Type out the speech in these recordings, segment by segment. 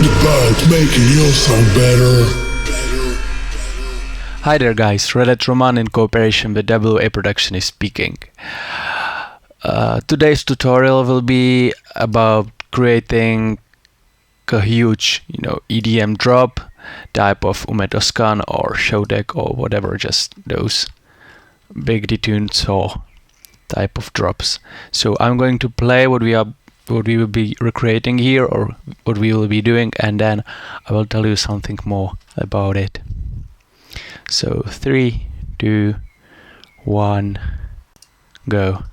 about making your sound better. Hi there guys, Roman in cooperation with WA Production is speaking. Today's tutorial will be about creating a huge, EDM drop type of Ummet Ozcan or Showtek or whatever, just those big detuned saw type of drops. So I'm going to play what we will be recreating here, or what we will be doing, and then I will tell you something more about it. So 3, 2, 1, go.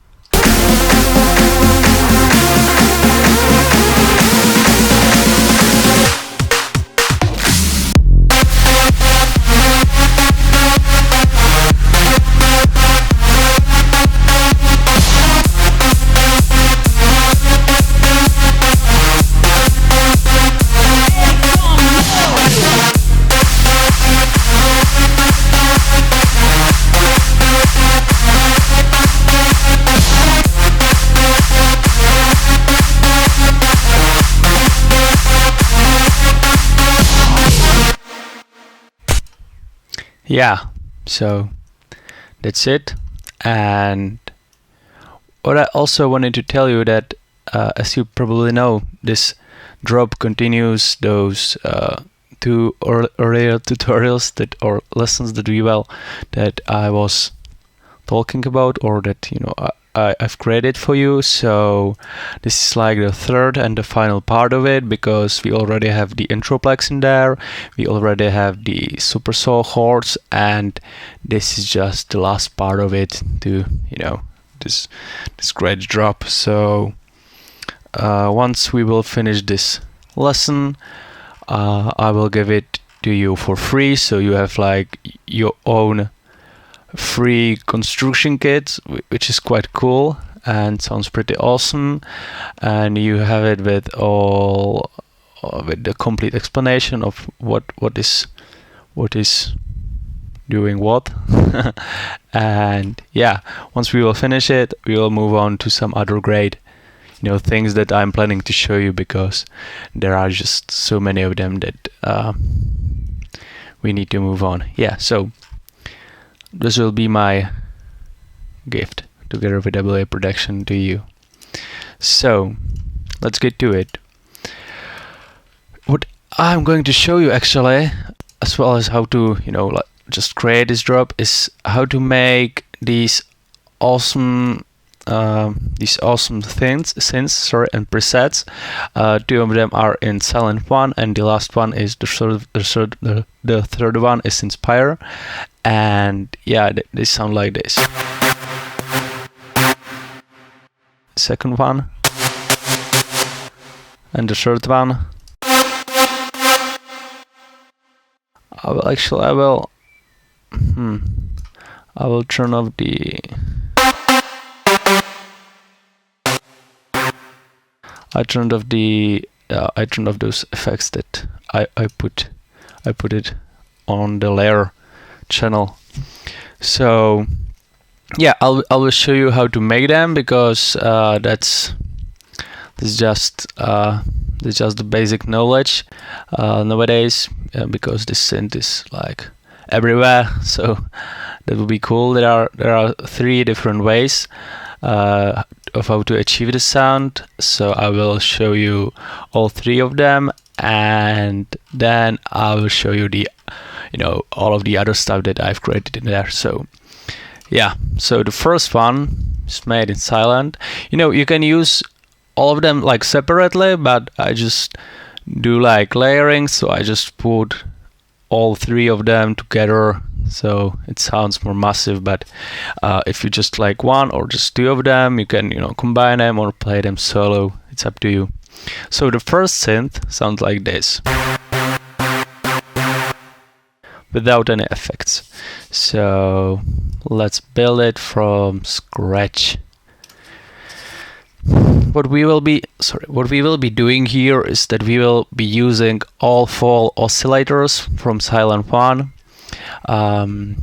Yeah, so that's it. And what I also wanted to tell you that as you probably know, this drop continues those two earlier tutorials or lessons that I was talking about, or that I've created for you. So this is like the third and the final part of it, because we already have the introplex in there, we already have the super saw chords, and this is just the last part of it to this great drop. So once we will finish this lesson, I will give it to you for free, so you have like your own free construction kit, which is quite cool and sounds pretty awesome, and you have it with the complete explanation of what is doing what. And yeah, once we will finish it, we will move on to some other great things that I'm planning to show you, because there are just so many of them that we need to move on. Yeah, so this will be my gift together with WA Production to you. So let's get to it. What I'm going to show you actually, as well as how to just create this drop, is how to make these awesome synths and presets. Two of them are in Sylenth1, and the last one is the third one is in Spire. And yeah, they sound like this. Second one, and the third one. I will turn off the I turned off those effects that I put it on the layer channel. So yeah, I will show you how to make them, because that's just the basic knowledge nowadays, because this synth is like everywhere. So that would be cool. There are 3 different ways of how to achieve the sound. So I will show you all 3 of them, and then I will show you the all of the other stuff that I've created in there. So yeah, so the first one is made in Sylenth. You can use all of them like separately, but I just do like layering, so I just put all 3 of them together, so it sounds more massive. But if you just like one or just 2 of them, you can combine them or play them solo. It's up to you. So the first synth sounds like this, without any effects. So let's build it from scratch. What we will be doing here is that we will be using all 4 oscillators from Sylenth1, and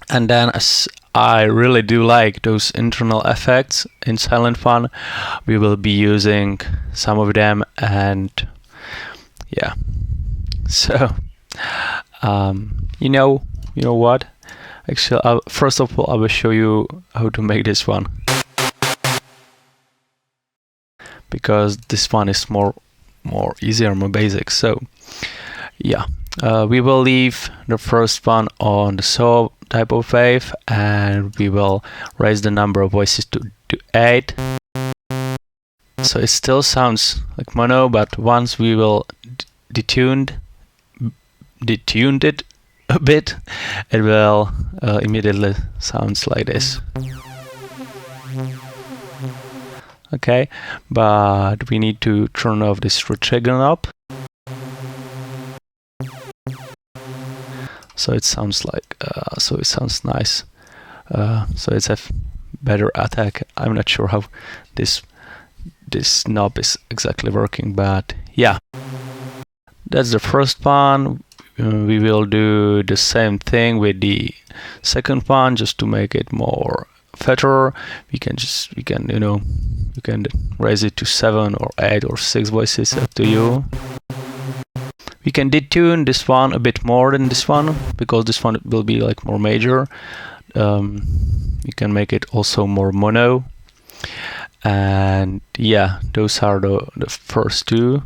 then as I really do like those internal effects in Sylenth1, we will be using some of them. And yeah. So you know what, actually first of all I will show you how to make this one, because this one is more easier, more basic. So yeah, we will leave the first one on the saw type of wave, and we will raise the number of voices to 8. So it still sounds like mono, but once we will detuned it a bit, it will immediately sounds like this. Okay, but we need to turn off this retrigger knob, so it sounds like so it sounds nice. So it's a better attack. I'm not sure how this knob is exactly working, but yeah, that's the first one. We will do the same thing with the second one, just to make it more fatter. You can raise it to 7 or 8 or 6 voices, up to you. We can detune this one a bit more than this one, because this one will be like more major. You can make it also more mono, and yeah, those are the first two.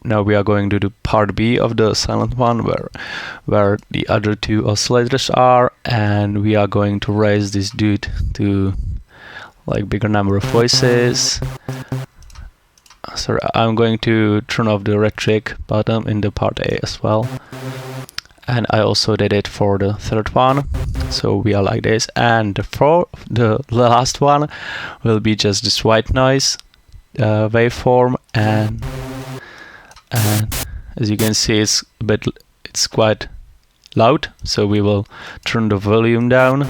Now we are going to do part B of the Sylenth1, where the other two oscillators are, and we are going to raise this dude to like bigger number of voices. Sorry, I'm going to turn off the red trick button in the part A as well, and I also did it for the third one. So we are like this, and the last one will be just this white noise waveform, and as you can see, it's quite loud, so we will turn the volume down.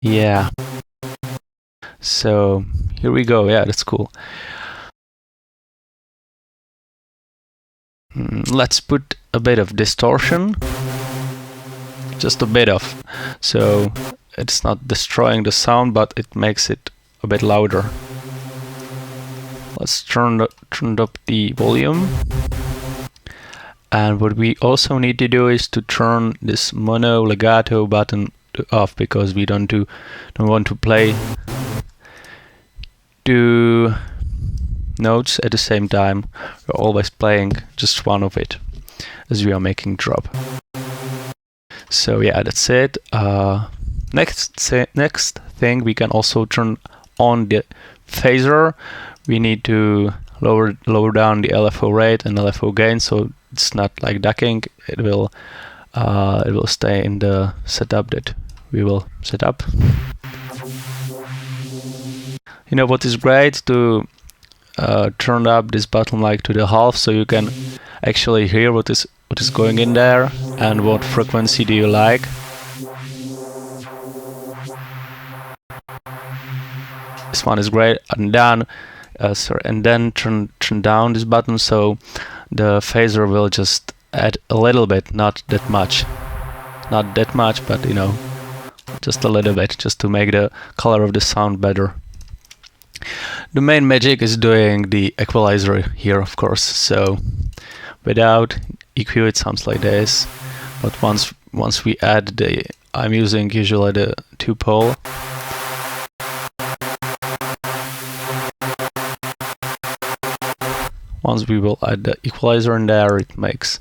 Yeah, so here we go. Yeah, that's cool. Let's put a bit of distortion, just a bit of, so it's not destroying the sound, but it makes it a bit louder. Let's turn up the volume, and what we also need to do is to turn this mono legato button off, because we don't want to play 2 notes at the same time. We're always playing just one of it as we are making drop. So yeah, that's it. Next thing, we can also turn on the phaser. We need to lower down the LFO rate and LFO gain, so it's not like ducking. It will stay in the setup that we will set up. You know what is great? To turn up this button like to the half, so you can actually hear what is going in there and what frequency do you like. This one is great, and then turn down this button, so the phaser will just add a little bit, not that much, but you know, just a little bit, just to make the color of the sound better. The main magic is doing the equalizer here, of course. So without EQ it sounds like this, but once we add I'm using usually the 2-pole. Once we will add the equalizer in there, it makes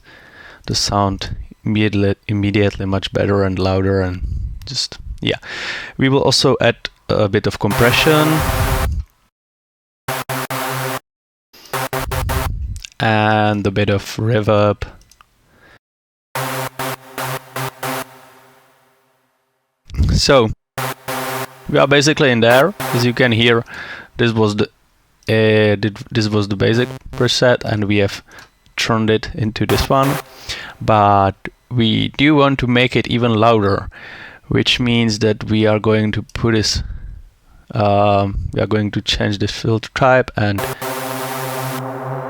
the sound immediately much better and louder, and just, yeah. We will also add a bit of compression and a bit of reverb. So we are basically in there. As you can hear, this was the basic preset, and we have turned it into this one, but we do want to make it even louder, which means that we are going to put this we are going to change this filter type, and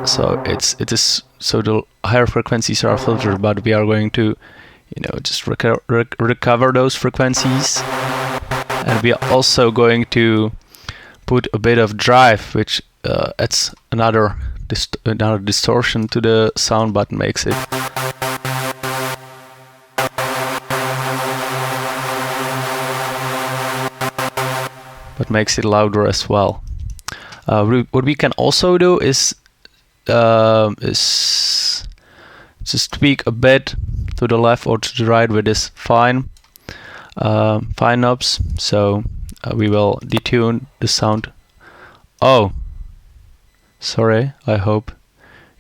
so so the higher frequencies are filtered, but we are going to, you know, just recover those frequencies, and we are also going to put a bit of drive, which adds another another distortion to the sound, but makes it louder as well. What we can also do is just tweak a bit to the left or to the right with this fine knobs. So we will detune the sound. Oh, sorry, I hope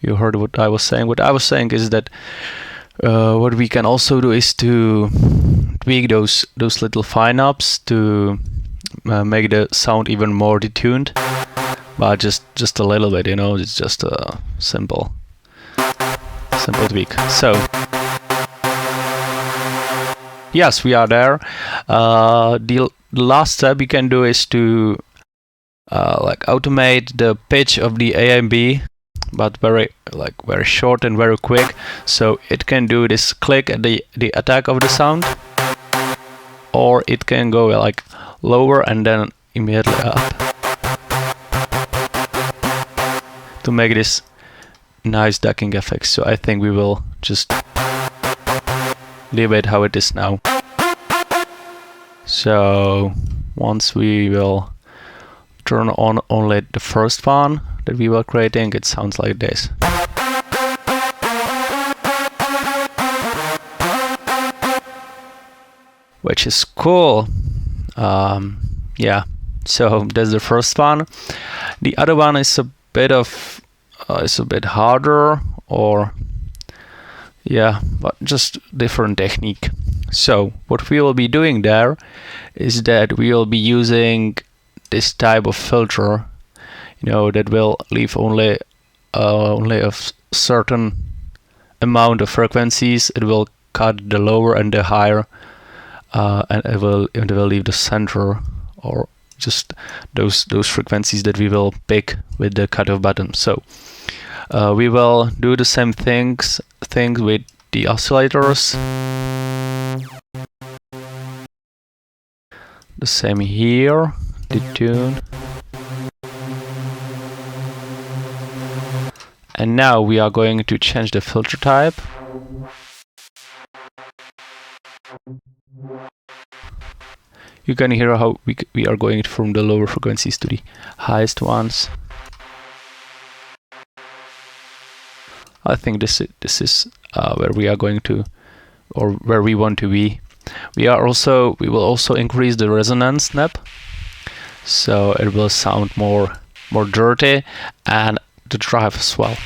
you heard what I was saying. What I was saying is that what we can also do is to tweak those little fine knobs to make the sound even more detuned, but just a little bit, you know. It's just a simple tweak. So yes, we are there. The last step you can do is to like automate the pitch of the A and B, but very short and very quick, so it can do this click at the attack of the sound, or it can go like lower and then immediately up to make this nice ducking effect. So I think we will just leave it how it is now. So once we will turn on only the first one that we were creating, it sounds like this. Which is cool. Yeah, so that's the first one. The other one is a bit harder, or yeah, but just different technique. So what we will be doing there is that we will be using this type of filter, you know, that will leave only a certain amount of frequencies. It will cut the lower and the higher, and it will leave the center, or just those frequencies that we will pick with the cutoff button. So we will do the same things with the oscillators. The same here, detune. And now we are going to change the filter type. You can hear how we are going from the lower frequencies to the highest ones. I think this is where we are going to, or where we want to be. We will also increase the resonance snap, so it will sound more dirty, and the drive as well.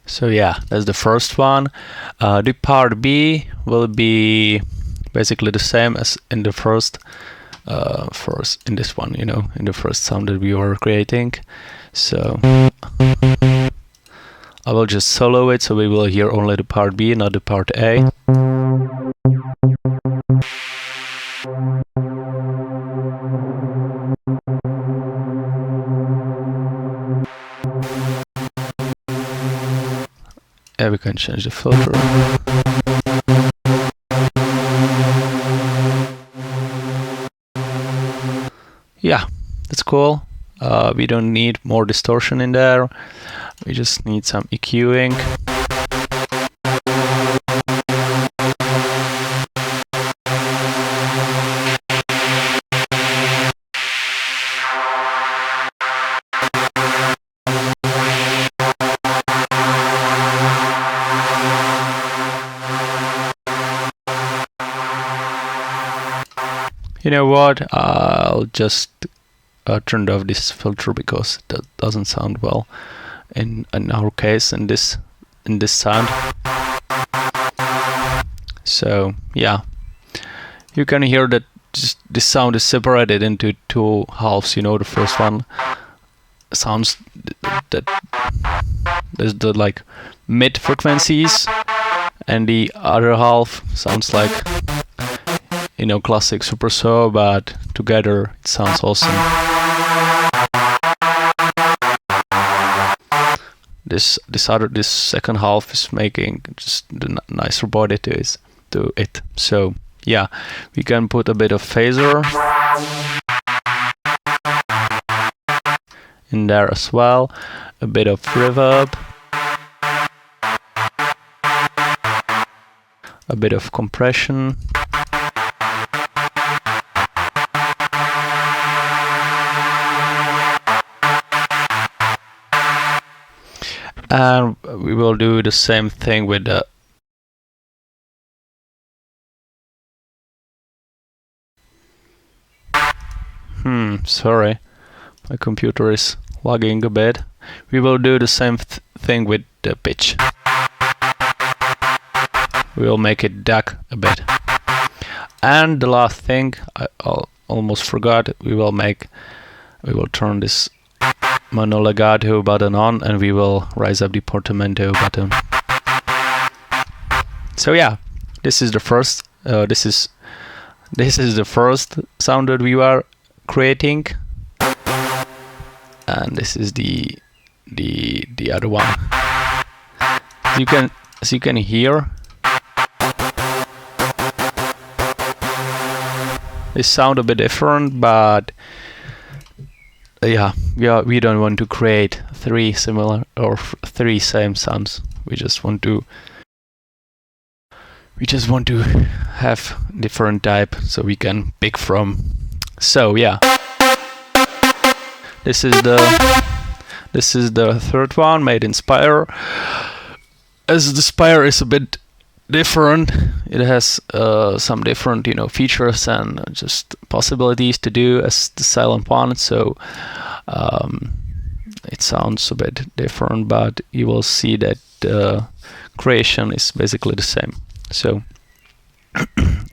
So yeah, that's the first one. The part B will be basically the same as in the first in this one, you know, in the first sound that we were creating. So I will just solo it, so we will hear only the part B, not the part A. Yeah, we can change the filter. Yeah, that's cool. We don't need more distortion in there. We just need some EQing. You know what? I'll just turn off this filter because that doesn't sound well in our case in this sound. So yeah, you can hear that just this sound is separated into two halves. You know, the first one sounds that there's the like mid frequencies, and the other half sounds like, you know, classic super saw, but together it sounds awesome. This second half is making just the nicer body to it. to it. So yeah, we can put a bit of phaser in there as well, a bit of reverb, a bit of compression, and we will do the same thing with the sorry, my computer is lagging a bit. We will do the same thing with the pitch. We will make it duck a bit. And the last thing, I almost forgot, we will turn this mono legato button on, and we will raise up the portamento button. So yeah, this is the first this is the first sound that we are creating, and this is the other one. As you can hear, they sound a bit different, but yeah, we don't want to create three similar or three same sounds. We just want to have different type, so we can pick from. So yeah, this is the third one, made in Spire. As the Spire is a bit different, it has some different features and just possibilities to do as the Sylenth1, so it sounds a bit different, but you will see that the creation is basically the same. So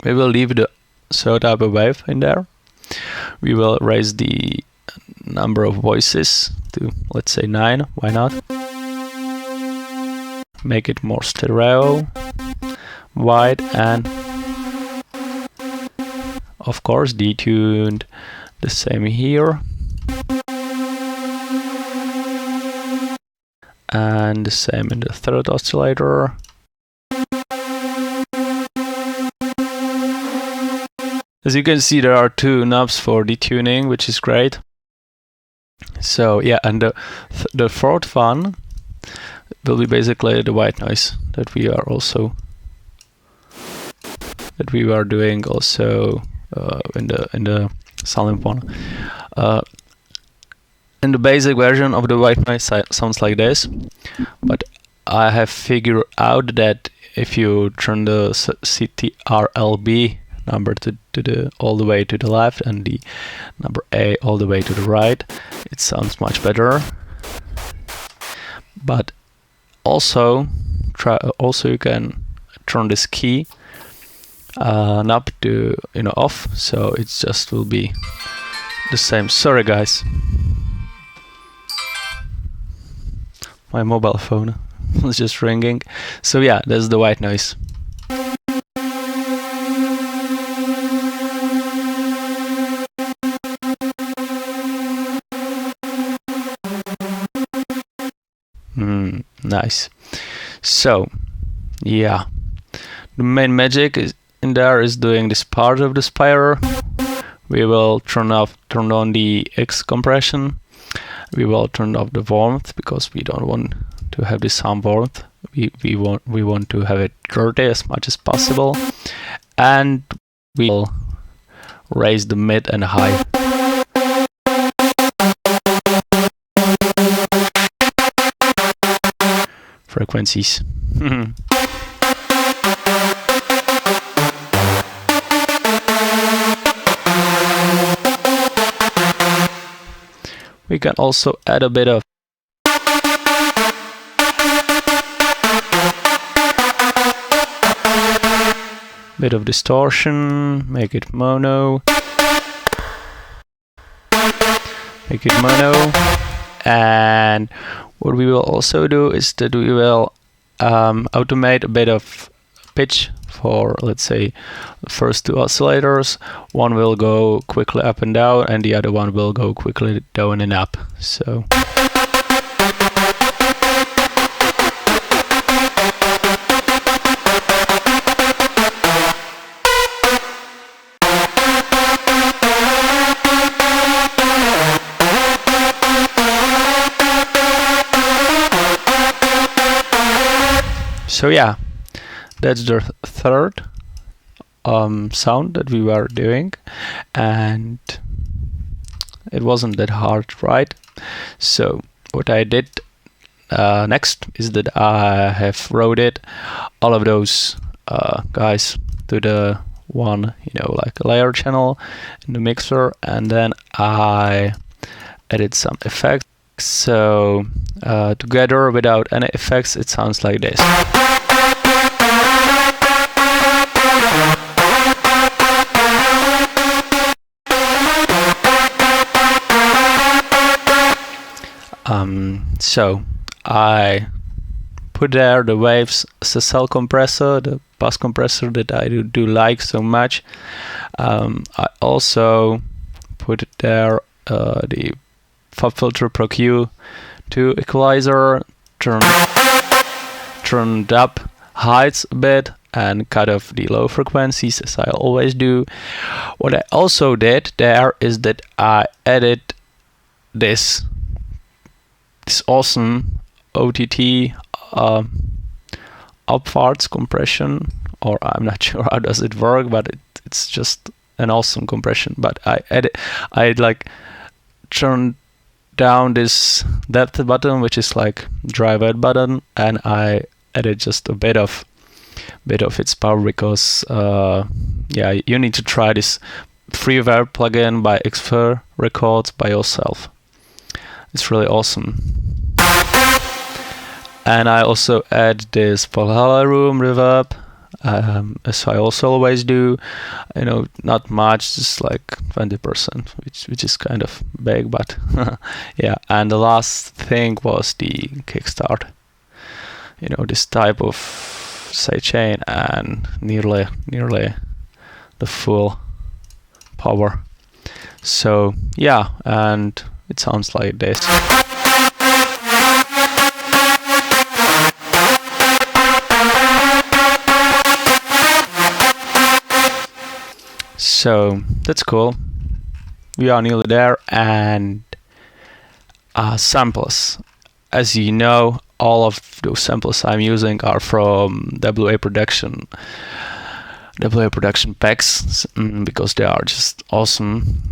we will leave the third type of wave in there. We will raise the number of voices to, let's say, 9. Why not? Make it more stereo, wide, and of course detuned. The same here, and the same in the third oscillator. As you can see, there are 2 knobs for detuning, which is great. So yeah, and the fourth one will be basically the white noise that we are doing also in the Sylenth1. In the basic version of the white noise sounds like this, but I have figured out that if you turn the CTRLB number to the all the way to the left and the number A all the way to the right, it sounds much better. But also you can turn this key knob to off, so it just will be the same. Sorry guys, my mobile phone was just ringing. So yeah, that's the white noise. Nice. So yeah, the main magic is in there is doing this part of the Spire. We will turn on the X compression. We will turn off the warmth because we don't want to have this sound warmth. We want to have it dirty as much as possible, and we will raise the mid and high. Frequencies. We can also add a bit of distortion, make it mono, and what we will also do is that we will automate a bit of pitch for, let's say, the first 2 oscillators. One will go quickly up and down, and the other one will go quickly down and up. So So yeah, that's the third sound that we were doing, and it wasn't that hard, right? So what I did next is that I have routed all of those guys to the one, like a layer channel in the mixer, and then I added some effects. So together without any effects, it sounds like this. So I put there the waves SSL compressor, the bus compressor that I do like so much. I also put there the FAB filter Pro Q to Equalizer, turned up heights a bit, and cut off the low frequencies as I always do. What I also did there is that I added this awesome OTT upwards compression, or I'm not sure how does it work, but it's just an awesome compression. But I like turned down this depth button, which is like drive out button, and I added just a bit of its power, because yeah, you need to try this Reverb plugin by Xfer Records by yourself. It's really awesome. And I also add this Valhalla room reverb, as I also always do. Not much, just like 20%, which is kind of big, but yeah. And the last thing was the kickstart. This type of sidechain and nearly the full power. So yeah, and it sounds like this. So that's cool. We are nearly there. And samples. As you know, all of those samples I'm using are from WA Production packs, because they are just awesome.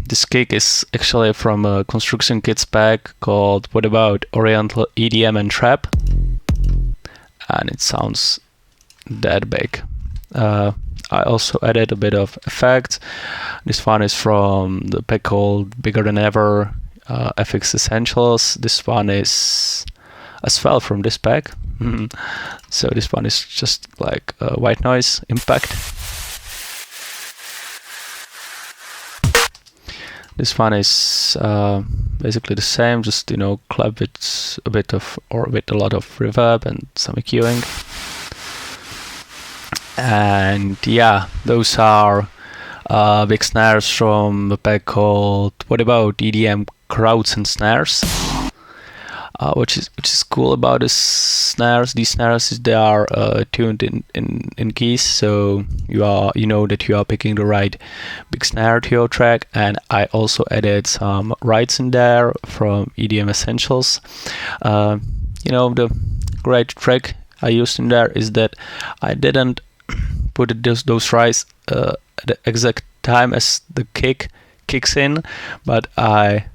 This kick is actually from a construction kits pack called What About Oriental EDM and Trap, and it sounds that big. I also added a bit of effects. This one is from the pack called Bigger Than Ever FX Essentials. This one is as well from this pack. So this one is just like a white noise impact. This one is basically the same, just clap with a lot of reverb and some EQing. And yeah, those are big snares from a pack called What About EDM Crowds and Snares. Which is cool about these snares is they are tuned in keys, so you know that you are picking the right big snare to your track. And I also added some rides in there from EDM Essentials. The great trick I used in there is that I didn't put those rides at the exact time as the kick kicks in, but I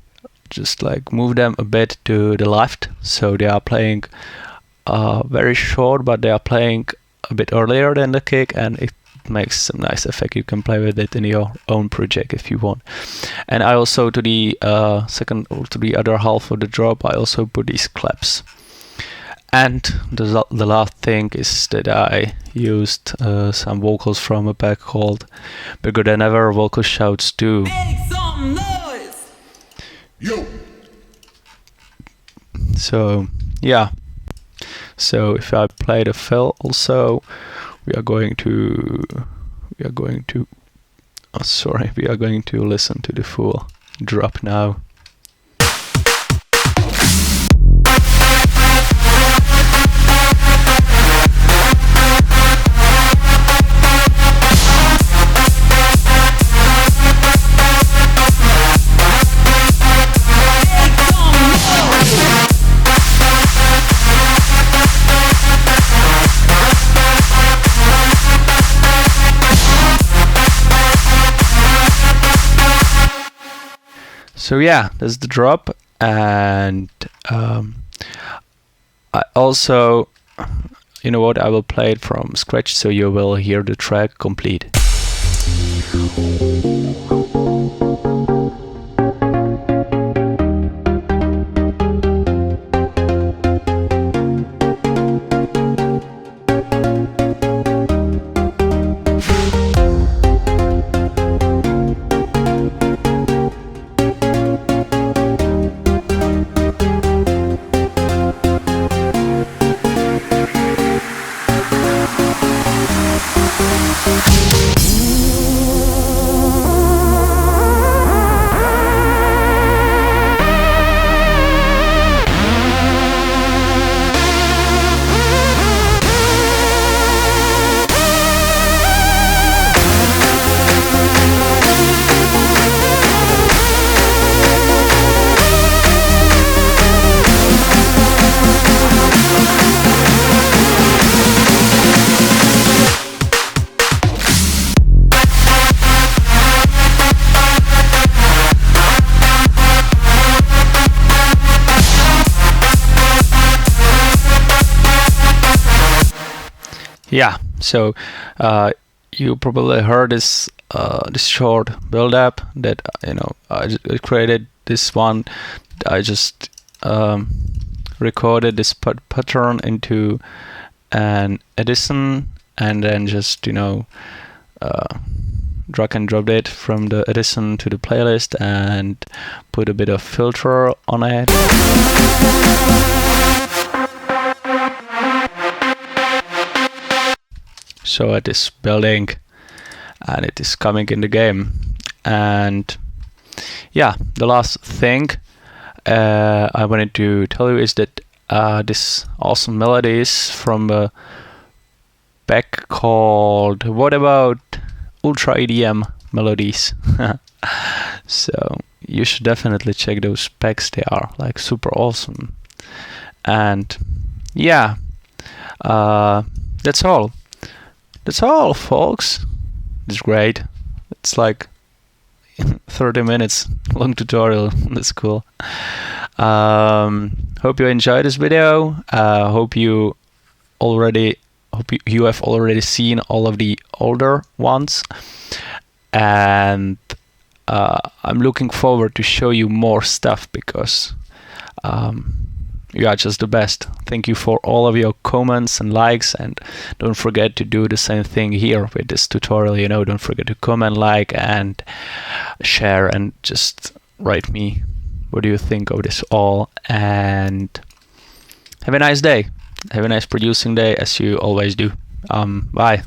just like move them a bit to the left, so they are playing very short, but they are playing a bit earlier than the kick, and it makes some nice effect. You can play with it in your own project if you want. And I also, to the other half of the drop, I also put these claps. And the last thing is that I used some vocals from a pack called Bigger Than Ever Vocal Shouts 2. Yo. So yeah, so if I play the fill also, we are going to listen to the full drop now. So yeah, that's the drop. And I also, you know what, I will play it from scratch so you will hear the track complete. Yeah, so you probably heard this this short build-up that I created this one. I just recorded this pattern into an Edison, and then just drag and drop it from the Edison to the playlist and put a bit of filter on it. So it is building and it is coming in the game. And yeah, the last thing I wanted to tell you is that this awesome melody is from a pack called What About Ultra EDM Melodies. So you should definitely check those packs, they are like super awesome. And yeah, that's all. That's all, folks. It's great. It's like 30 minutes long tutorial. That's cool. Hope you enjoyed this video. Hope you have already seen all of the older ones, and I'm looking forward to show you more stuff because you are just the best. Thank you for all of your comments and likes, and don't forget to do the same thing here with this tutorial. Don't forget to comment, like, and share, and just write me what do you think of this all. And have a nice day. Have a nice producing day, as you always do. Bye.